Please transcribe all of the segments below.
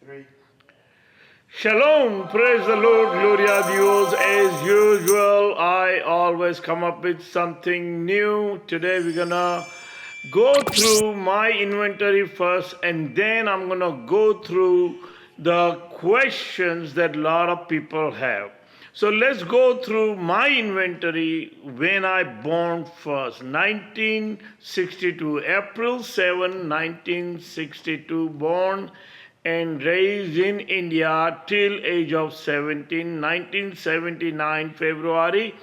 3. Shalom, praise the Lord, Gloria a Dios. As usual, I always come up with something new. Today we're gonna go through my inventory first, and then I'm gonna go through the questions that a lot of people have. So let's go through my inventory when I born first. 1962, April 7, 1962 born and raised in India till age of 17. 1979 February,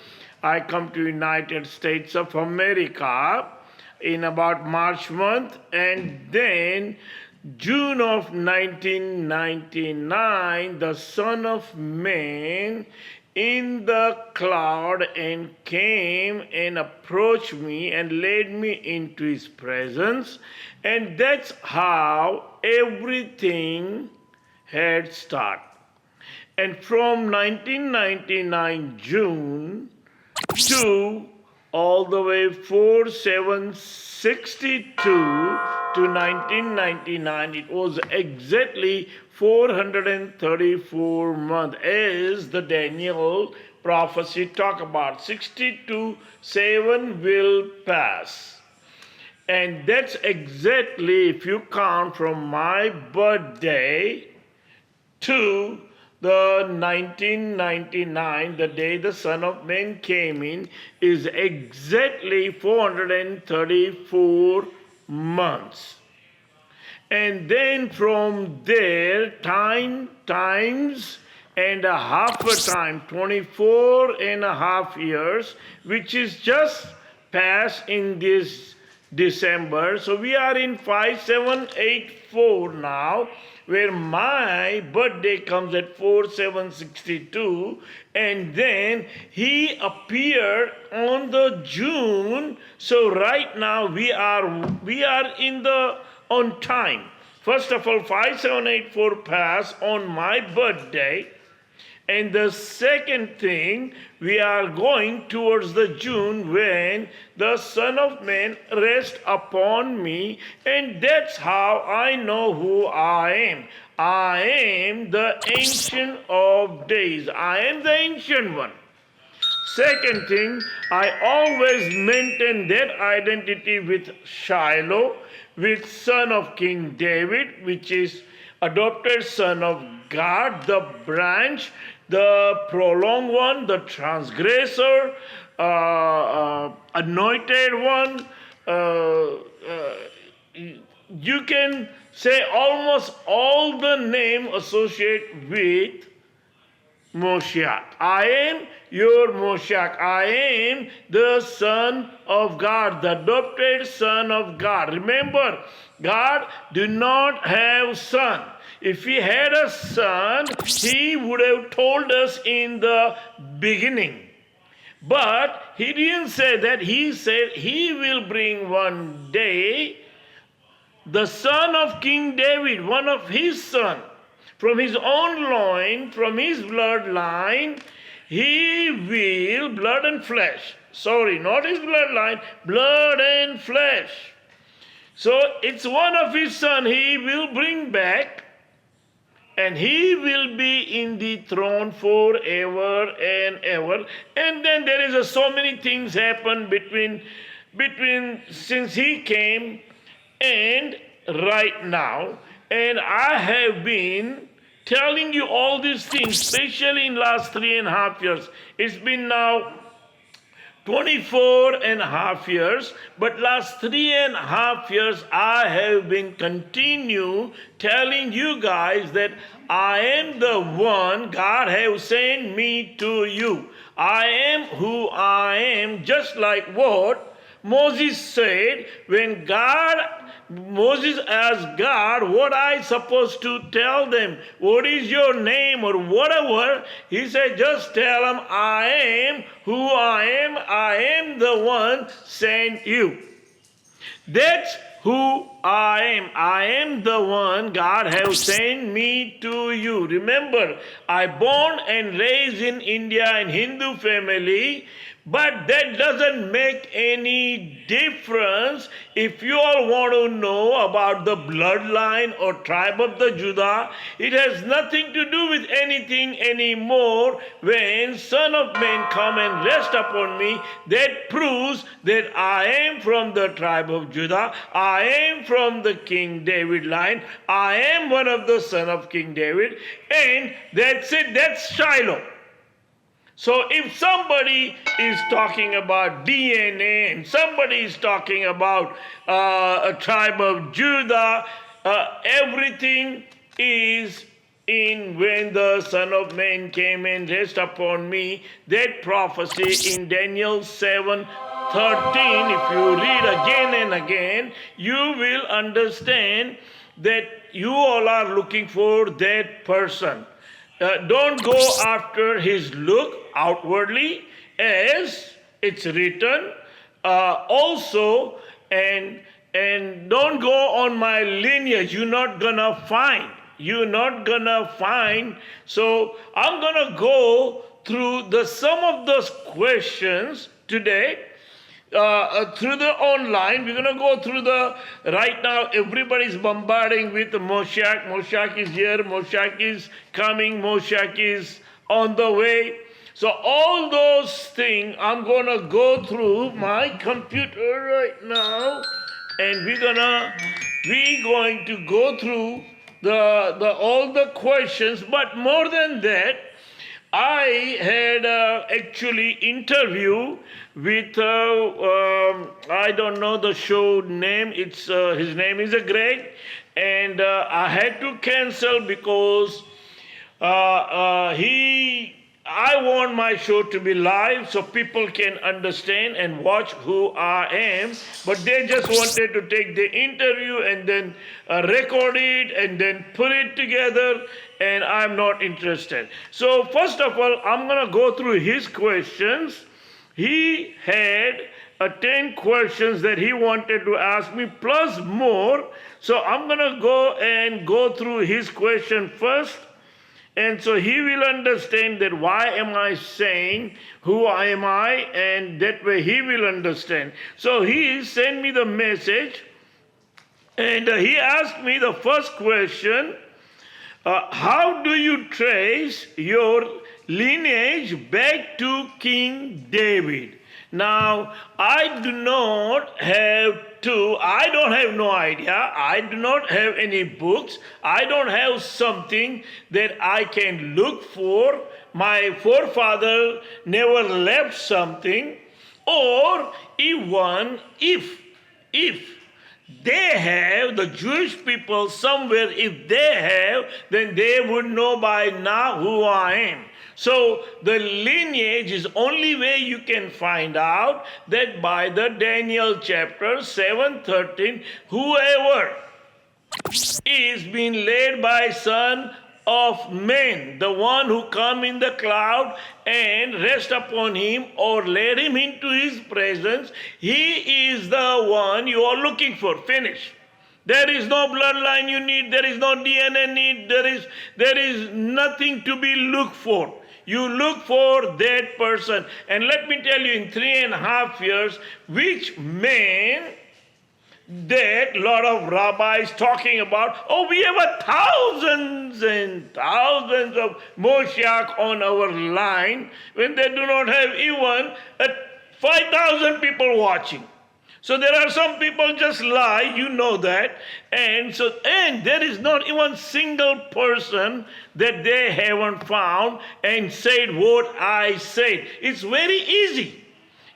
I come to United States of America in about March month, and then June of 1999, the Son of Man in the cloud and came and approached me and led me into his presence, and that's how everything had started. And from 1999 June to all the way 4762 to 1999, it was exactly 434 months, as the Daniel prophecy talk about. 62:7 will pass. And that's exactly, if you count from my birthday to the 1999, the day the Son of Man came in, is exactly 434 months. And then from there, times and a half a time, 24 and a half years, which is just passed in this December. So we are in 5784 now, where my birthday comes at 4762, and then he appeared on the June. So right now we are in the on time. First of all, 5784 passed on my birthday. And the second thing, we are going towards the June when the Son of Man rests upon me, and that's how I know who I am. I am the Ancient of Days. I am the Ancient One. Second thing, I always maintain that identity with Shiloh, with Son of King David, which is adopted Son of God, the branch, the prolonged one, the transgressor, anointed one. You can say almost all the name associated with Moshiach. I am your Moshiach. I am the Son of God, the adopted Son of God. Remember, God did not have son. If he had a son, he would have told us in the beginning. But he didn't say that. He said he will bring one day the son of King David, one of his sons. From his own loin, from his bloodline, he will, blood and flesh. Sorry, not his bloodline, blood and flesh. So it's one of his sons he will bring back, and he will be in the throne forever and ever. And then there is so many things happen between since he came and right now. And I have been telling you all these things, especially in last 3.5 years. It's been now 24 and a half years, but last 3.5 years I have been continue telling you guys that I am the one. God has sent me to you. I am who I am, just like what Moses said when Moses asked God, what I supposed to tell them? What is your name or whatever? He said, just tell them I am who I am. I am the one sent you. That's who I am. I am the one. God has sent me to you. Remember, I born and raised in India in Hindu family. But that doesn't make any difference if you all want to know about the bloodline or tribe of the Judah. It has nothing to do with anything anymore. When Son of Man come and rest upon me, that proves that I am from the tribe of Judah. I am from the King David line. I am one of the son of King David. And that's it. That's Shiloh. So if somebody is talking about DNA and somebody is talking about a tribe of Judah, everything is in when the Son of Man came and rest upon me. That prophecy in Daniel 7:13, if you read again and again, you will understand that you all are looking for that person. Don't go after his look outwardly, as it's written. Also, and don't go on my lineage. You're not gonna find. You're not gonna find. So I'm gonna go through some of those questions today. Through the online, we're going to go through right now everybody's bombarding with Moshiach. Moshiach is here, Moshiach is coming, Moshiach is on the way. So all those things, I'm going to go through my computer right now, and we're going to go through all the questions. But more than that, I had actually interview with I don't know the show name. It's his name is Greg, and I had to cancel because I want my show to be live so people can understand and watch who I am. But they just wanted to take the interview and then record it and then put it together, and I'm not interested. So first of all, I'm going to go through his questions. He had 10 questions that he wanted to ask me, plus more. So I'm going to go through his question first. And so he will understand that why am I saying who am I, and that way he will understand. So he sent me the message, and he asked me the first question, how do you trace your lineage back to King David? Now, I don't have no idea. I do not have any books. I don't have something that I can look for. My forefather never left something. Or even if they have, the Jewish people somewhere, if they have, then they would know by now who I am. So the lineage is only way you can find out that by the Daniel chapter 7:13, whoever is being led by Son of Man, the one who come in the cloud and rest upon him or led him into his presence, he is the one you are looking for. Finish. There is no bloodline you need. There is no DNA need. There is nothing to be looked for. You look for that person. And let me tell you, in 3.5 years, which man that lot of rabbis talking about, we have thousands and thousands of Moshiach on our line, when they do not have even 5,000 people watching. So there are some people just lie, you know that, and there is not even single person that they haven't found and said what I said. It's very easy.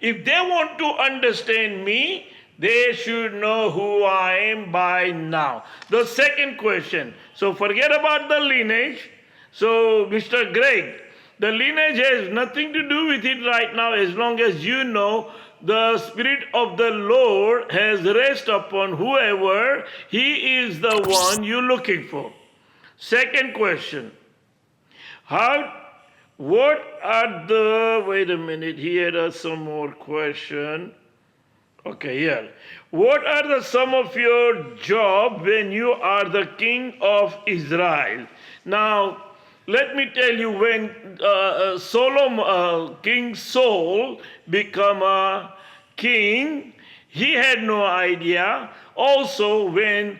If they want to understand me, they should know who I am by now. The second question. So forget about the lineage. So Mr. Greg, the lineage has nothing to do with it right now, as long as you know the Spirit of the Lord has rest upon whoever, he is the one you're looking for. Second question. Wait a minute, he had some more question. Okay, yeah. What are the sum of your job when you are the king of Israel? Now, let me tell you, when King Saul become a king, he had no idea. Also, when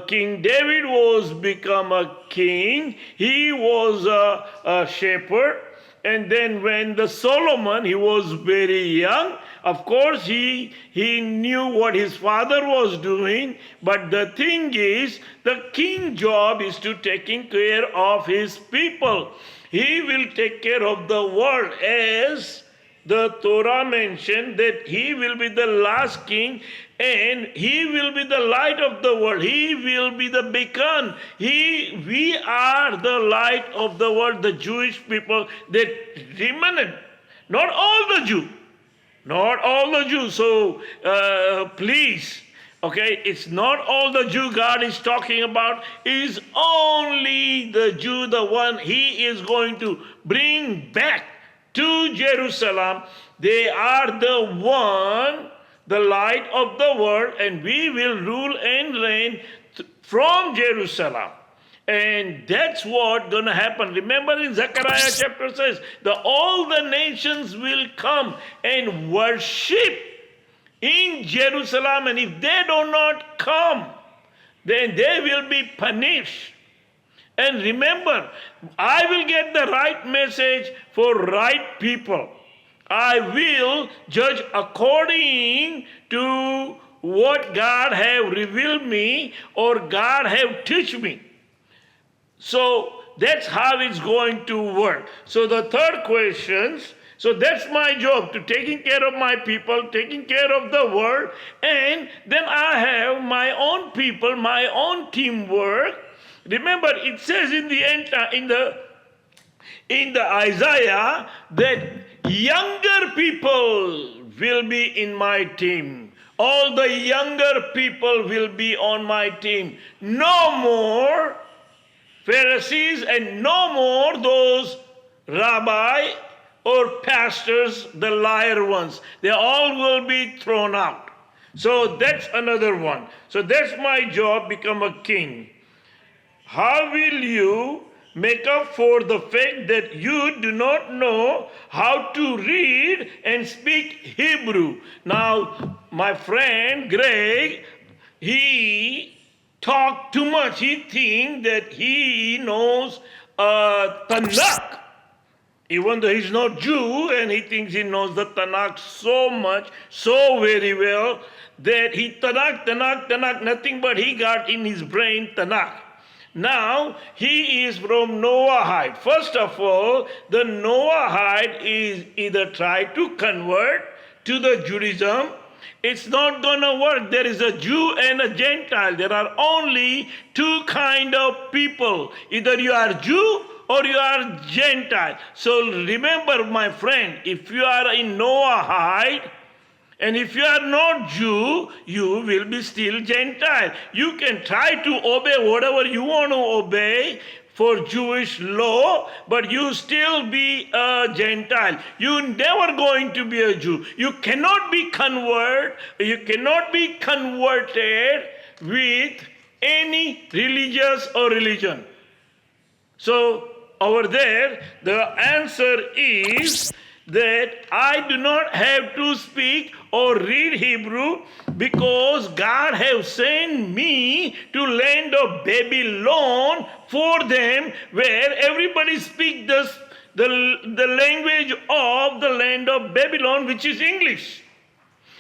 King David was become a king, he was a shepherd. And then when the Solomon, he was very young. Of course, he knew what his father was doing. But the thing is, the king job is to taking care of his people. He will take care of the world, as the Torah mentioned that he will be the last king and he will be the light of the world. He will be the beacon. We are the light of the world, the Jewish people, that remnant. Not all the Jews. Not all the Jews. So please, okay, it's not all the Jew God is talking about. Is only the Jew, the one he is going to bring back to Jerusalem. They are the one, the light of the world, and we will rule and reign from Jerusalem. And that's what going to happen. Remember in Zechariah chapter says, all the nations will come and worship in Jerusalem, and if they do not come, then they will be punished. And remember, I will get the right message for right people. I will judge according to what God have revealed me or God have taught me. So that's how it's going to work. So the third question, so that's my job, to taking care of my people, taking care of the world, and then I have my own people, my own teamwork. Remember, it says in the end, in the Isaiah, that younger people will be in my team. All the younger people will be on my team. No more Pharisees and no more those rabbi or pastors, the liar ones. They all will be thrown out. So that's another one. So that's my job, become a king. How will you make up for the fact that you do not know how to read and speak Hebrew? Now, my friend Greg, he talked too much. He thinks that he knows Tanakh. Even though he's not Jew, and he thinks he knows the Tanakh so much, so very well, that he Tanakh, nothing but he got in his brain Tanakh. Now, he is from Noahide. First of all, the Noahide is either try to convert to the Judaism. It's not going to work. There is a Jew and a Gentile. There are only two kind of people. Either you are Jew or you are Gentile. So remember, my friend, if you are in Noahide, and if you are not Jew, you will be still Gentile. You can try to obey whatever you want to obey for Jewish law, but you still be a Gentile. You never going to be a Jew. You cannot be converted with any religious or religion. So over there, the answer is that I do not have to speak or read Hebrew, because God have sent me to land of Babylon for them, where everybody speak the language of the land of Babylon, which is English.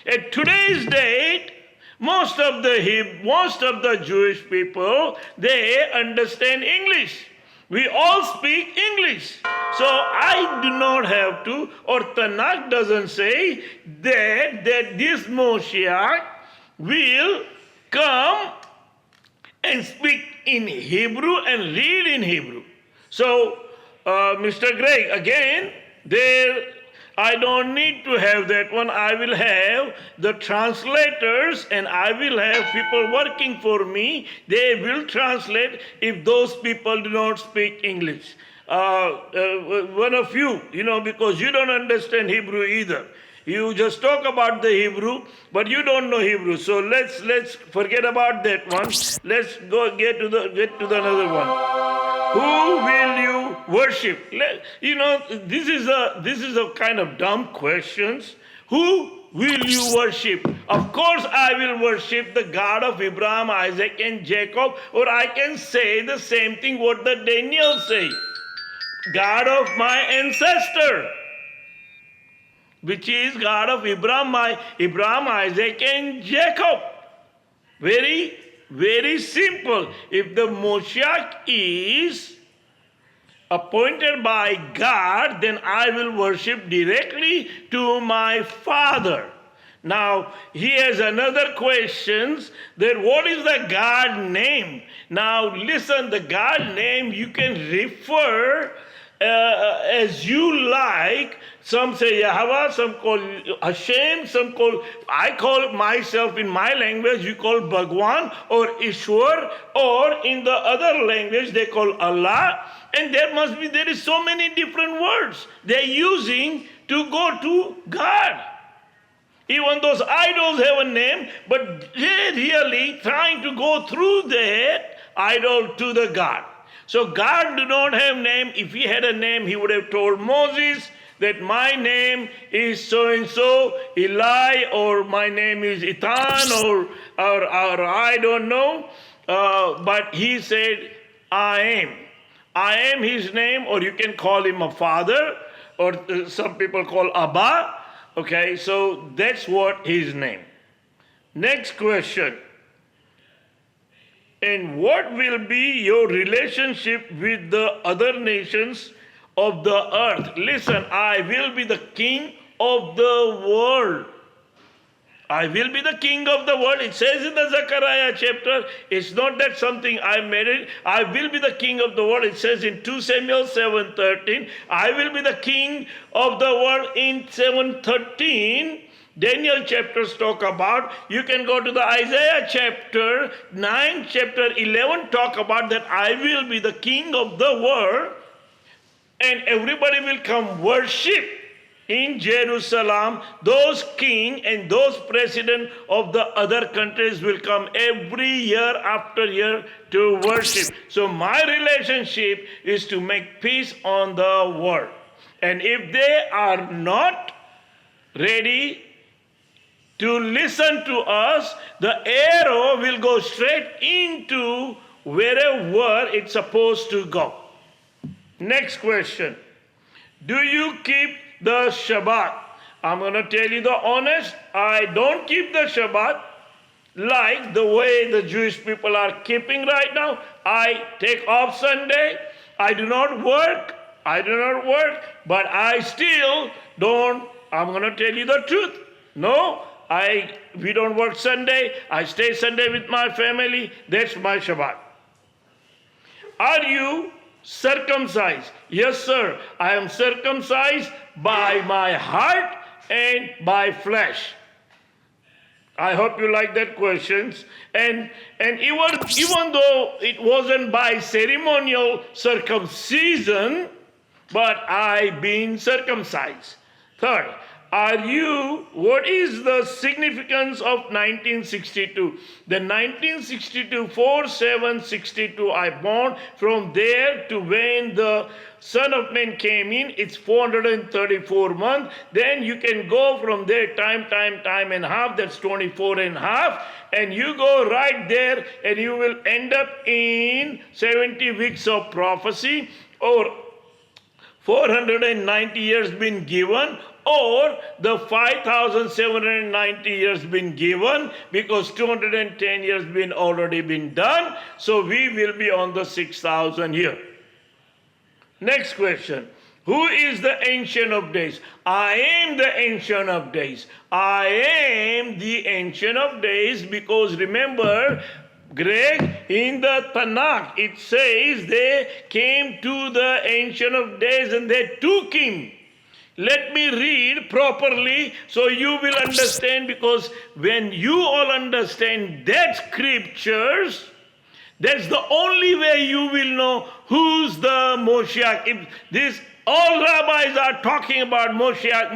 At today's date, most of the Jewish people, they understand English. We all speak English. So I do not have to, or Tanakh doesn't say that this Moshiach will come and speak in Hebrew and read in Hebrew. So, Mr. Greg, again, I don't need to have that one. I will have the translators, and I will have people working for me. They will translate if those people do not speak English. One of you, because you don't understand Hebrew either. You just talk about the Hebrew, but you don't know Hebrew. So let's forget about that one. Let's go get to the another one. Who will you worship? This is a kind of dumb questions. Who will you worship? Of course, I will worship the God of Abraham, Isaac, and Jacob. Or I can say the same thing what the Daniel say. God of my ancestor, which is God of Abraham, Isaac, and Jacob. Very, very simple. If the Moshiach is appointed by God, then I will worship directly to my Father. Now, here's another question, that what is the God name? Now, listen, the God name you can refer as you like. Some say Yahweh, some call Hashem, I call myself in my language, you call Bhagwan or Ishwar, or in the other language they call Allah. And there is so many different words they're using to go to God. Even those idols have a name, but they're really trying to go through that idol to the God. So God do not have name. If he had a name, he would have told Moses that my name is so-and-so, Eli, or my name is Ethan, or I don't know. But he said, I am. I am his name, or you can call him a father, or some people call Abba. Okay, so that's what his name. Next question. And what will be your relationship with the other nations of the earth? Listen, I will be the king of the world. I will be the king of the world. It says in the Zechariah chapter, it's not that something I made it. I will be the king of the world. It says in 2 Samuel 7:13, I will be the king of the world in 7:13. Daniel chapters talk about, you can go to the Isaiah chapter 9, chapter 11, talk about that I will be the king of the world, and everybody will come worship in Jerusalem. Those king and those president of the other countries will come every year after year to worship. So my relationship is to make peace on the world. And if they are not ready to listen to us, the arrow will go straight into wherever it's supposed to go. Next question. Do you keep the Shabbat? I'm going to tell you the honest, I don't keep the Shabbat like the way the Jewish people are keeping right now. I take off Sunday. I do not work, but I still don't, I'm going to tell you the truth. No, we don't work Sunday. I stay Sunday with my family. That's my Shabbat. Are you circumcised? Yes, sir. I am circumcised by my heart and by flesh. I hope you like that questions. And even though it wasn't by ceremonial circumcision, but I've been circumcised. Third, what is the significance of 1962? The 1962, 4/7/62, I born. From there to when the Son of Man came in, it's 434 months. Then you can go from there, time and half, that's 24 and half. And you go right there and you will end up in 70 weeks of prophecy, or 490 years been given, or the 5,790 years been given, because 210 years been already been done. So we will be on the 6,000 year. Next question. Who is the Ancient of Days? I am the Ancient of Days. I am the Ancient of Days, because remember, Greg, in the Tanakh, it says they came to the Ancient of Days and they took him. Let me read properly so you will understand, because when you all understand that scriptures, that's the only way you will know who's the Moshiach. If this all rabbis are talking about Moshiach,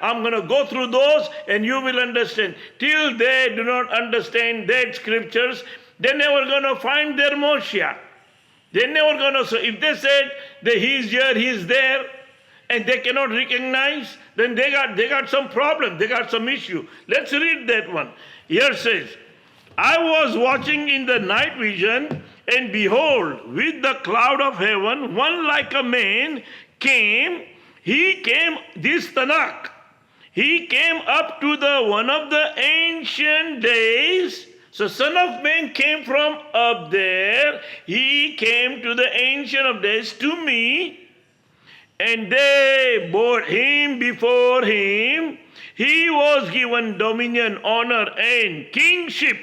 I'm going to go through those and you will understand. Till they do not understand that scriptures, they're never going to find their Moshiach. They're never going to. So if they said that he's here, he's there, and they cannot recognize, then they got some problem. They got some issue. Let's read that one. Here says, I was watching in the night vision, and behold, with the cloud of heaven, one like a man came. He came, this Tanakh. He came up to the one of the ancient days. So Son of Man came from up there. He came to the ancient of days, to me. And they bore him before him. He was given dominion, honor, and kingship,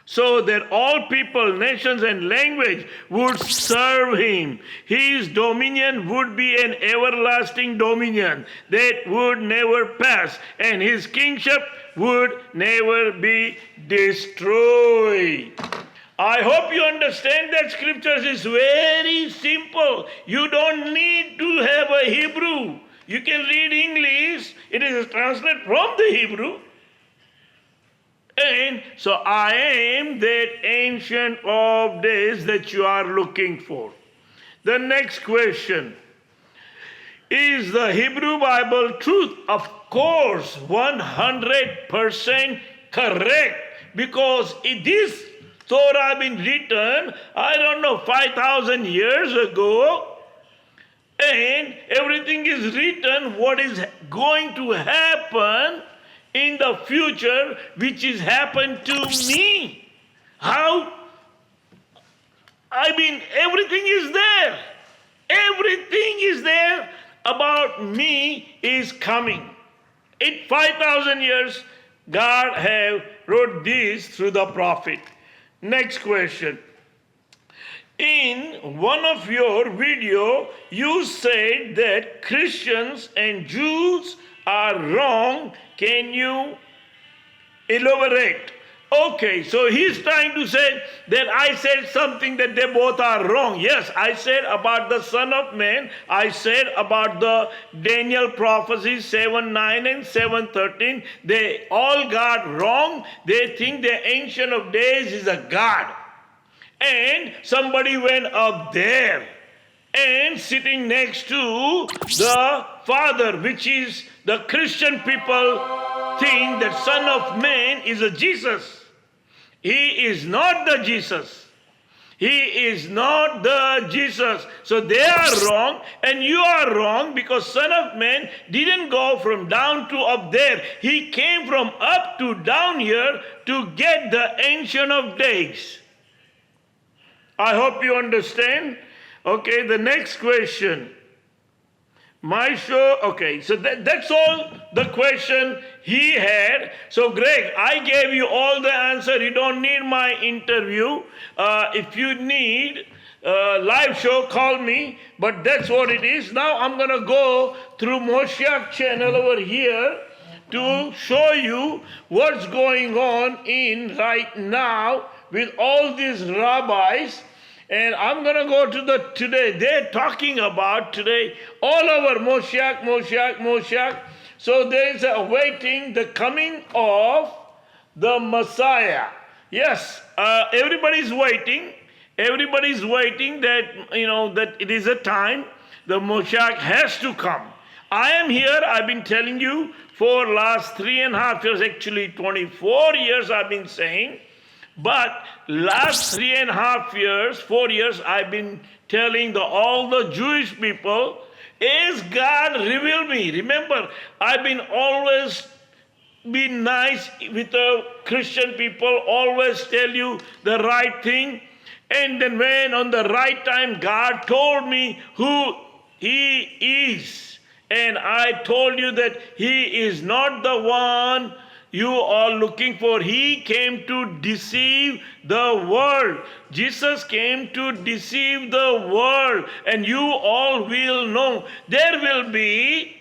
so that all people, nations, and language would serve him. His dominion would be an everlasting dominion that would never pass, and his kingship would never be destroyed. I hope you understand that scriptures is very simple. You don't need to have a Hebrew. You can read English. It is translated from the Hebrew. And so I am that ancient of days that you are looking for. The next question. Is the Hebrew Bible truth? Of course, 100% correct. Because this Torah been written, 5,000 years ago. And everything is written what is going to happen in the future, which is happened to me. How? Everything is there. Everything is there about me is coming. In 5,000 years, God have wrote this through the prophet. Next question. In one of your video, you said that Christians and Jews are wrong. Can you elaborate? Okay, so he's trying to say that I said something that they both are wrong. Yes, I said about the Son of Man. I said about the Daniel prophecies 7:9 and 7:13. They all got wrong. They think the Ancient of Days is a God. And somebody went up there and sitting next to the Father, which is the Christian people think that Son of Man is a Jesus. He is not the Jesus. He is not the Jesus. So they are wrong and you are wrong, because Son of Man didn't go from down to up there. He came from up to down here to get the Ancient of Days. I hope you understand. Okay, the next question. My show, okay, so that's all the question he had. So Greg, I gave you all the answer. You don't need my interview. If you need a live show, call me. But that's what it is. Now I'm going to go through Moshiach channel over here to show you what's going on in right now with all these rabbis. And I'm going to go to the today. They're talking about today all over Moshiach. So there is awaiting the coming of the Messiah. Yes, everybody's waiting. Everybody's waiting that, that it is a time the Moshiach has to come. I am here. I've been telling you for last 3.5 years, actually 24 years I've been saying. But last 3.5 years, 4 years, I've been telling all the Jewish people, as God revealed me. Remember, I've been always been nice with the Christian people, always tell you the right thing. And then when on the right time, God told me who He is. And I told you that He is not the one you are looking for. He came to deceive the world. Jesus came to deceive the world. And you all will know there will be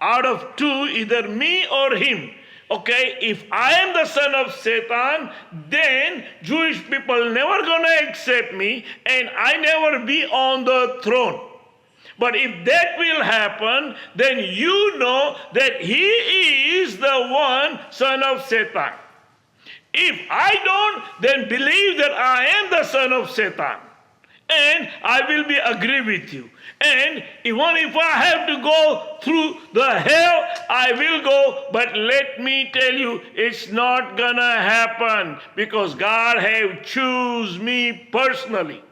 out of two, either me or him. Okay, if I am the son of Satan, then Jewish people never gonna accept me and I never be on the throne. But if that will happen, then you know that he is the one son of Satan. If I don't, then believe that I am the son of Satan. And I will be agree with you. And even if I have to go through the hell, I will go. But let me tell you, it's not gonna happen because God have choose me personally.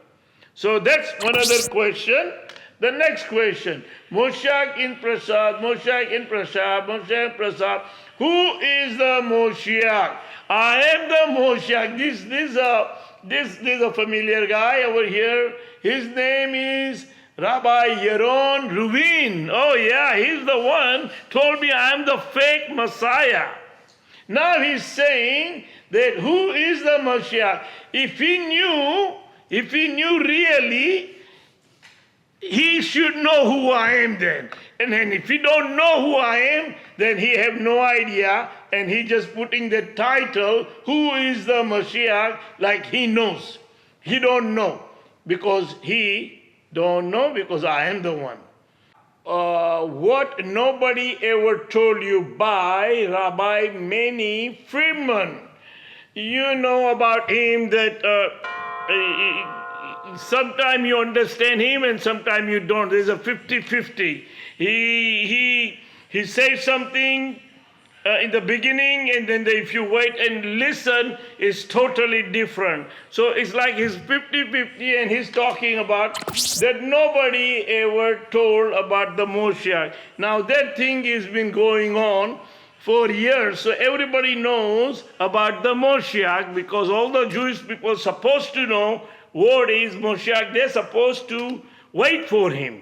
So that's one other question. The next question, Moshiach in Prasad, Moshiach in Prasad, Moshiach in Prasad. Who is the Moshiach? I am the Moshiach. This is a familiar guy over here. His name is Rabbi Yaron Rubin. Oh yeah, he's the one told me I am the fake Messiah. Now he's saying that who is the Moshiach? If he knew really, he should know who I am then. And then if he don't know who I am, then he have no idea. And he just putting the title, who is the Moshiach, like he knows. He don't know. Because he don't know because I am the one. What nobody ever told you by Rabbi Manny Friedman. You know about him that sometimes you understand him and sometimes you don't. There's a 50-50. He says something in the beginning, and then if you wait and listen, it's totally different. So it's like he's 50-50 and he's talking about that nobody ever told about the Moshiach. Now that thing has been going on for years. So everybody knows about the Moshiach because all the Jewish people are supposed to know what is Moshiach. They're supposed to wait for him.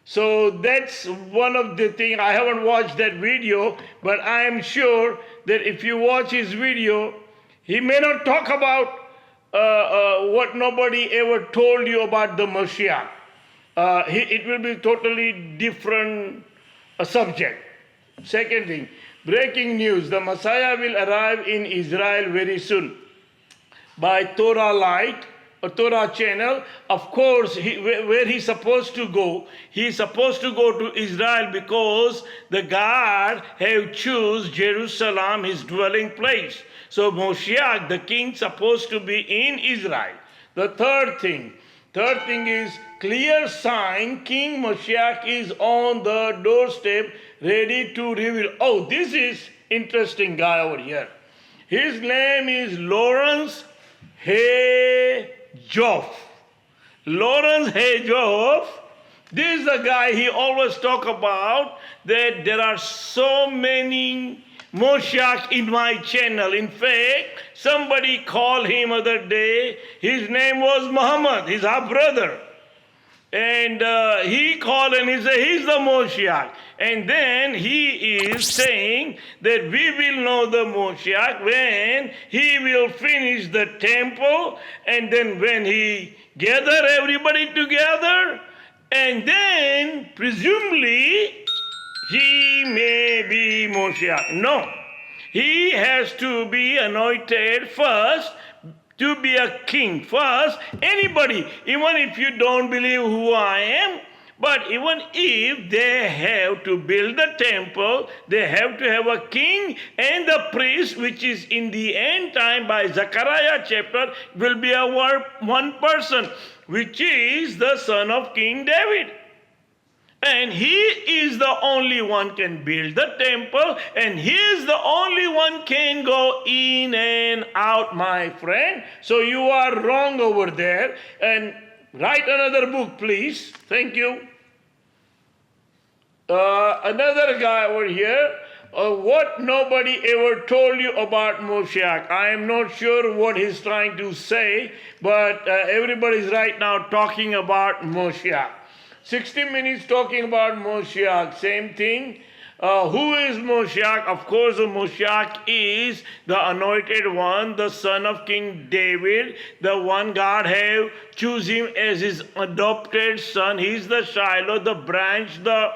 So that's one of the things. I haven't watched that video, but I am sure that if you watch his video, he may not talk about what nobody ever told you about the Moshiach. It will be totally different subject. Second thing, breaking news. The Messiah will arrive in Israel very soon by Torah Light, a Torah channel. Of course, where he's supposed to go, he's supposed to go to Israel because the God have choose Jerusalem his dwelling place. So Moshiach, the king, supposed to be in Israel. The third thing is clear sign King Moshiach is on the doorstep ready to reveal. Oh, this is interesting guy over here. His name is Lawrence Joff. Lawrence Joff. This is the guy he always talk about that there are so many Moshiach in my channel. In fact, somebody called him other day. His name was Muhammad, his half brother. And he called and he said, he's the Moshiach. And then he is saying that we will know the Moshiach when he will finish the temple, and then when he gather everybody together, and then presumably he may be Moshiach. No, he has to be anointed first to be a king. First, anybody, even if you don't believe who I am, but even if they have to build the temple, they have to have a king and the priest, which is in the end time by Zechariah chapter, will be a one person, which is the son of King David. And he is the only one can build the temple, and he is the only one can go in and out, my friend. So you are wrong over there. And write another book, please. Thank you. Another guy over here. What nobody ever told you about Moshiach. I am not sure what he's trying to say, but everybody's right now talking about Moshiach. 60 minutes talking about Moshiach, same thing. Who is Moshiach? Of course, the Moshiach is the anointed one, the son of King David, the one God have choose him as his adopted son. He's the Shiloh, the branch, the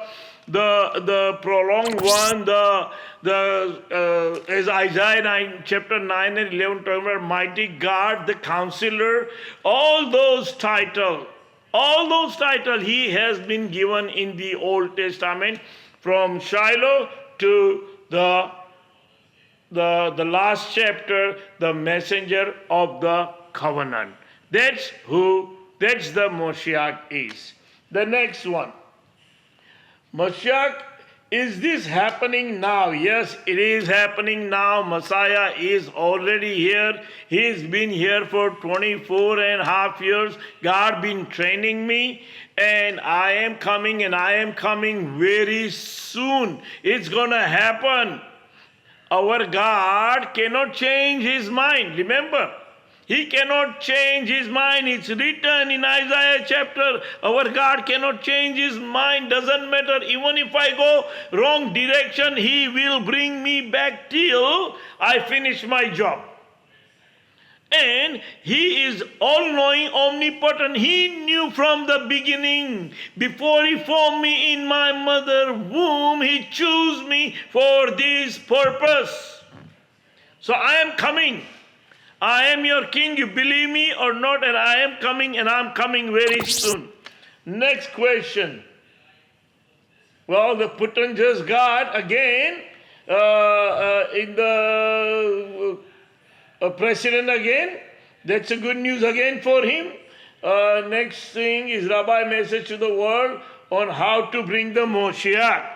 prolonged one, as Isaiah chapter 9 and 11 talking about mighty God, the counselor, all those titles he has been given in the Old Testament, from Shiloh to the the last chapter, the messenger of the covenant. That's the Moshiach is. The next one. Moshiach, is this happening now? Yes, it is happening now. Messiah is already here. He's been here for 24 and a half years. God been training me, and I am coming very soon. It's gonna happen. Our God cannot change his mind. Remember, he cannot change his mind. It's written in Isaiah chapter. Our God cannot change his mind. Doesn't matter. Even if I go wrong direction, he will bring me back till I finish my job. And he is all-knowing, omnipotent. He knew from the beginning. Before he formed me in my mother's womb, he chose me for this purpose. So I am coming. I am your king, you believe me or not, and I am coming, and I'm coming very soon. Next question. Well, the Putin's God again, in the president again. That's a good news again for him. Next thing is Rabbi message to the world on how to bring the Moshiach.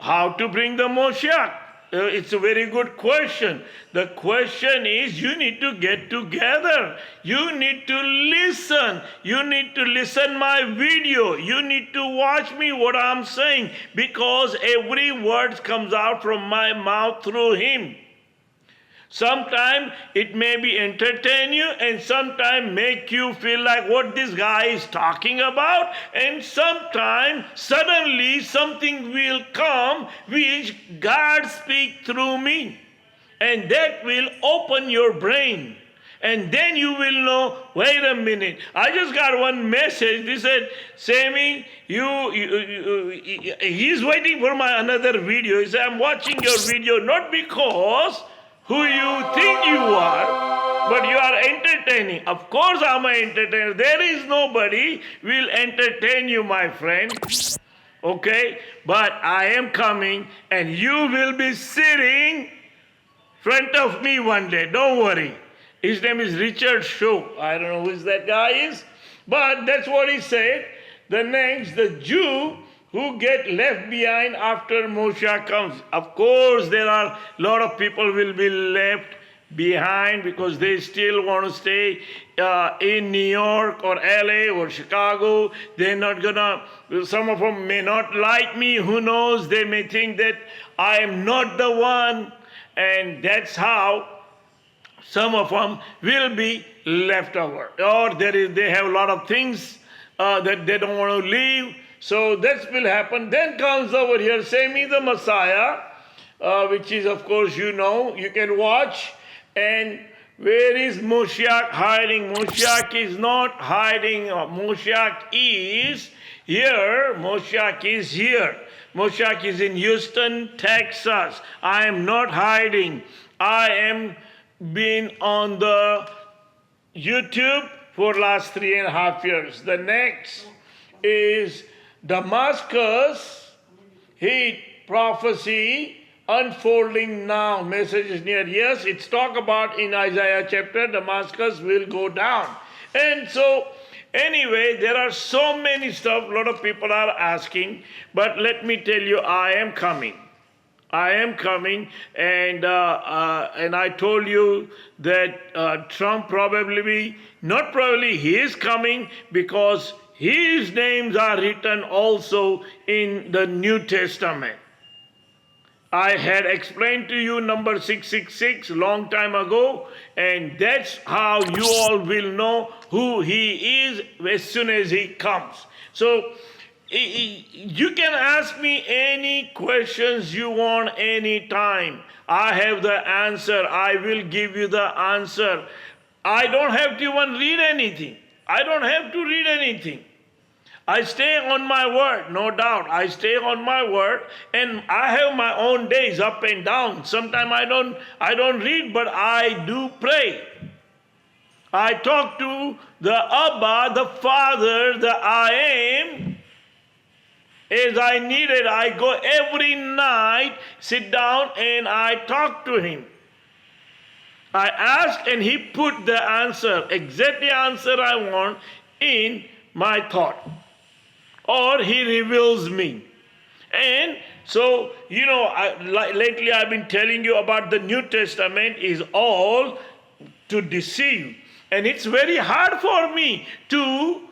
How to bring the Moshiach? It's a very good question. The question is, you need to get together. You need to listen. You need to listen my video. You need to watch me what I'm saying, because every word comes out from my mouth through him. Sometimes it may be entertain you, and sometimes make you feel like what this guy is talking about, and sometimes suddenly something will come which God speaks through me, and that will open your brain. And then you will know, wait a minute, I just got one message. They said, Sammy, he's waiting for my another video. He said, I'm watching your video not because who you think you are, but you are entertaining. Of course I'm an entertainer. There is nobody will entertain you, my friend. Okay? But I am coming, and you will be sitting front of me one day. Don't worry. His name is Richard Shaw. I don't know who that guy is, but that's what he said. The next, the Jew who get left behind after Moshiach comes. Of course, there are a lot of people will be left behind because they still want to stay in New York or LA or Chicago. They're not gonna, some of them may not like me, who knows? They may think that I am not the one, and that's how some of them will be left over. Or they have a lot of things that they don't want to leave. So that will happen. Then comes over here, Sammy the Messiah, which is, of course, you know, you can watch. And where is Moshiach hiding? Moshiach is not hiding. Moshiach is here. Moshiach is here. Moshiach is in Houston, Texas. I am not hiding. I am been on the YouTube for last 3.5 years. The next is Damascus, heat prophecy unfolding now. Message is near. Yes, it's talk about in Isaiah chapter, Damascus will go down. And so, anyway, there are so many stuff a lot of people are asking, but let me tell you, I am coming. I am coming, and I told you that Trump he is coming because his names are written also in the New Testament. I had explained to you number 666 long time ago, and that's how you all will know who he is as soon as he comes. So you can ask me any questions you want anytime. I have the answer. I will give you the answer. I don't have to even read anything. I don't have to read anything. I stay on my word, no doubt. I stay on my word, and I have my own days up and down. Sometimes I don't read, but I do pray. I talk to the Abba, the Father, the I am. As I need it, I go every night, sit down, and I talk to him. I ask and he put the answer, exactly answer I want in my thought. Or he reveals me. And so, lately I've been telling you about the New Testament is all to deceive. And it's very hard for me to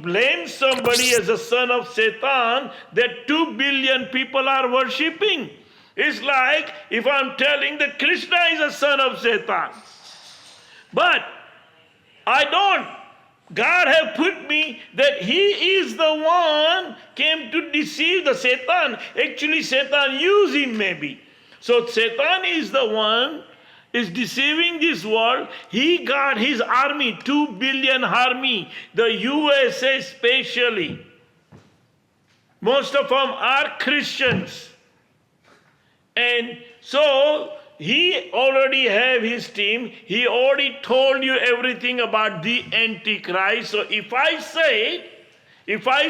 blame somebody as a son of Satan that 2 billion people are worshipping. It's like if I'm telling that Krishna is a son of Satan. But I don't. God have put me that he is the one came to deceive the Satan. Actually, Satan used him maybe. So Satan is the one is deceiving this world. He got his army, 2 billion army, the USA especially. Most of them are Christians. And so he already have his team. He already told you everything about the Antichrist. So if I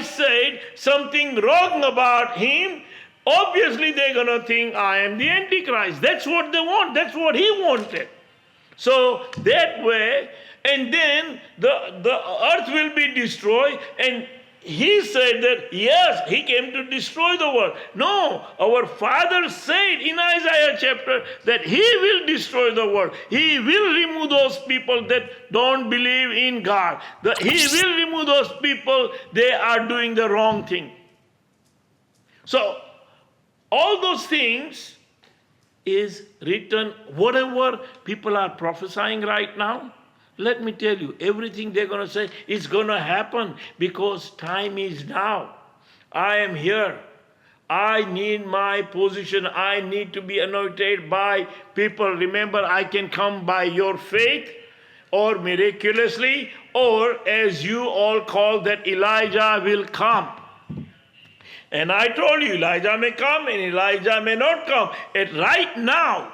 said something wrong about him, obviously they're going to think I am the Antichrist. That's what they want. That's what he wanted. So that way, and then the earth will be destroyed. And he said that, yes, he came to destroy the world. No, our father said in Isaiah chapter that he will destroy the world. He will remove those people that don't believe in God. He will remove those people, they are doing the wrong thing. So, all those things is written, whatever people are prophesying right now. Let me tell you, everything they're going to say is going to happen because time is now. I am here. I need my position. I need to be anointed by people. Remember, I can come by your faith or miraculously, or as you all call that Elijah will come. And I told you, Elijah may come and Elijah may not come. And right now,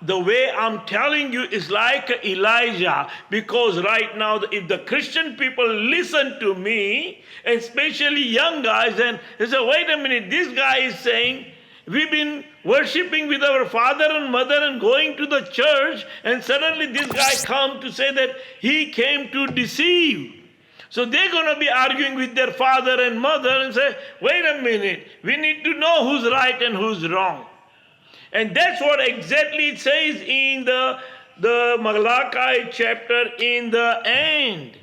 the way I'm telling you is like Elijah, because right now, if the Christian people listen to me, and especially young guys, and they say, wait a minute, this guy is saying, we've been worshipping with our father and mother and going to the church, and suddenly this guy comes to say that he came to deceive. So they're going to be arguing with their father and mother and say, wait a minute, we need to know who's right and who's wrong. And that's what exactly it says in the Malachi chapter in the end.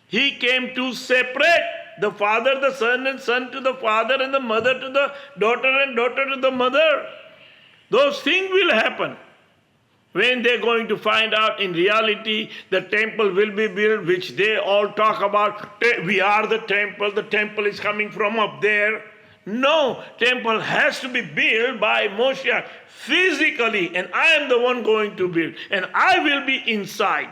He came to separate the father, the son, and son to the father, and the mother to the daughter, and daughter to the mother. Those things will happen. When they're going to find out in reality the temple will be built, which they all talk about, we are the temple is coming from up there. No, temple has to be built by Moshiach physically, and I am the one going to build, and I will be inside.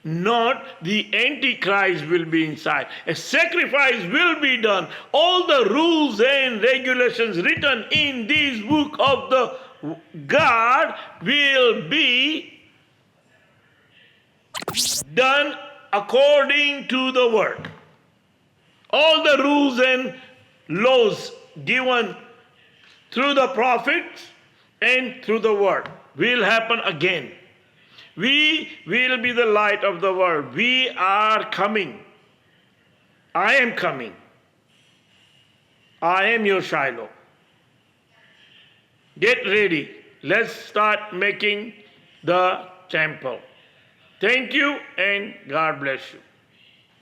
Not the Antichrist will be inside. A sacrifice will be done. All the rules and regulations written in this book of the God will be done according to the word. All the rules and laws given through the prophets and through the word will happen again. We will be the light of the world. We are coming. I am coming. I am your Shiloh. Get ready. Let's start making the temple. Thank you and God bless you.